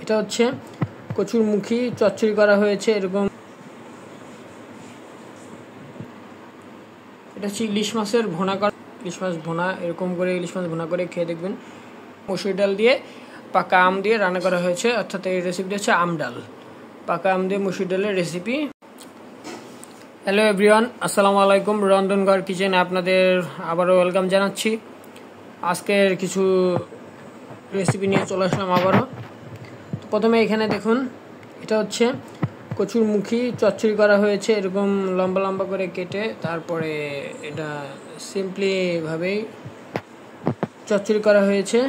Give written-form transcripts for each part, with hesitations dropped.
এটা হচ্ছে কচুরমুখী চচ্চড়ি করা হয়েছে এরকম। এটা হচ্ছে ইলিশ মাছের ভুনা করা, ইলিশ মাছ ভুনা এরকম করে ইলিশ মাছ ভুনা করে খেয়ে দেখবেন। মসুর ডাল দিয়ে পাকা আম দিয়ে রান্না করা হয়েছে, অর্থাৎ এই রেসিপিটা হচ্ছে আম ডাল, পাকা আম দিয়ে মসুর ডালের রেসিপি। হ্যালো এভরিওয়ান, আসসালামু আলাইকুম। রন্ধনঘর কিচেনে আপনাদের আবারও ওয়েলকাম জানাচ্ছি। আজকের কিছু রেসিপি নিয়ে চলে আসলাম আবারও। তো প্রথমে এখানে দেখুন, এটা হচ্ছে কচুরমুখী চচ্চড়ি করা হয়েছে এরকম লম্বা লম্বা করে কেটে, তারপরে এটা সিম্পলি ভাবেই চচ্চড়ি করা হয়েছে।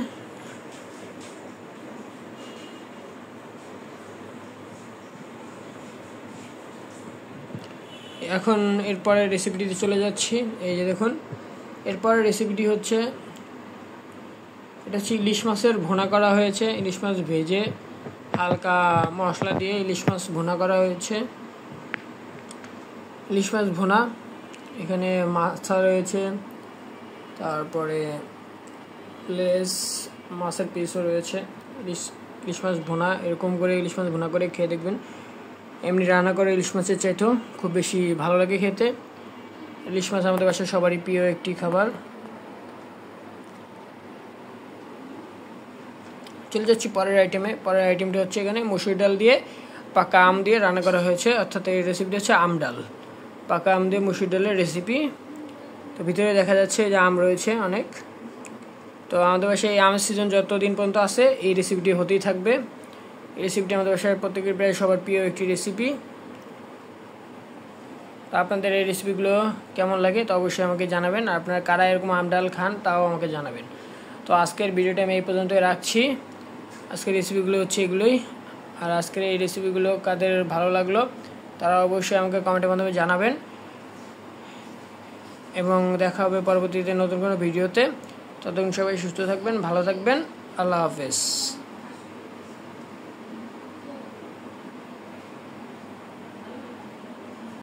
এখন এরপরের রেসিপিটিতে চলে যাচ্ছি। এই যে দেখুন, এরপরের রেসিপিটি হচ্ছে, এটা হচ্ছে ইলিশ মাছের ভুনা করা হয়েছে। ইলিশ মাছ ভেজে হালকা মশলা দিয়ে ইলিশ মাছ ভুনা করা হয়েছে। ইলিশ মাছ ভুনা, এখানে মাথা রয়েছে, তারপরে লেস মাছের পিসও রয়েছে। ইলিশ মাছ ভুনা এরকম করে ইলিশ মাছ ভুনা করে খেয়ে দেখবেন। এমনি রান্না করে ইলিশ মাছের চাইতেও খুব বেশি ভালো লাগে খেতে। ইলিশ মাছ আমাদের বাসায় সবারই প্রিয় একটি খাবার। চলে যাচ্ছি পরের আইটেমে। পরের আইটেমটি হচ্ছে এখানে মসুর ডাল দিয়ে পাকা আম দিয়ে রান্না করা হয়েছে, অর্থাৎ এই রেসিপিটা হচ্ছে আম ডাল, পাকা আম দিয়ে মসুর ডালের রেসিপি। তো ভিতরে দেখা যাচ্ছে যে আম রয়েছে অনেক। তো আমাদের বাসায় এই আমের সিজন যতদিন পর্যন্ত আছে এই রেসিপিটি হতেই থাকবে। এই রেসিপিটি আমাদের বাসায় প্রত্যেকের প্রায় সবার প্রিয় একটি রেসিপি। তো আপনাদের এই রেসিপিগুলো কেমন লাগে তো অবশ্যই আমাকে জানাবেন। আর আপনারা কারা এরকম আম ডাল খান তাও আমাকে জানাবেন। তো আজকের ভিডিওটা আমি এই পর্যন্তই রাখছি। আজকের রেসিপিগুলো হচ্ছে এগুলোই। আর আজকের এই রেসিপিগুলো কাদের ভালো লাগলো তারা অবশ্যই আমাকে কমেন্টের মাধ্যমে জানাবেন, এবং দেখা হবে পরবর্তীতে নতুন কোনো ভিডিওতে। ততক্ষণ সবাই সুস্থ থাকবেন, ভালো থাকবেন। আল্লাহ হাফেজ।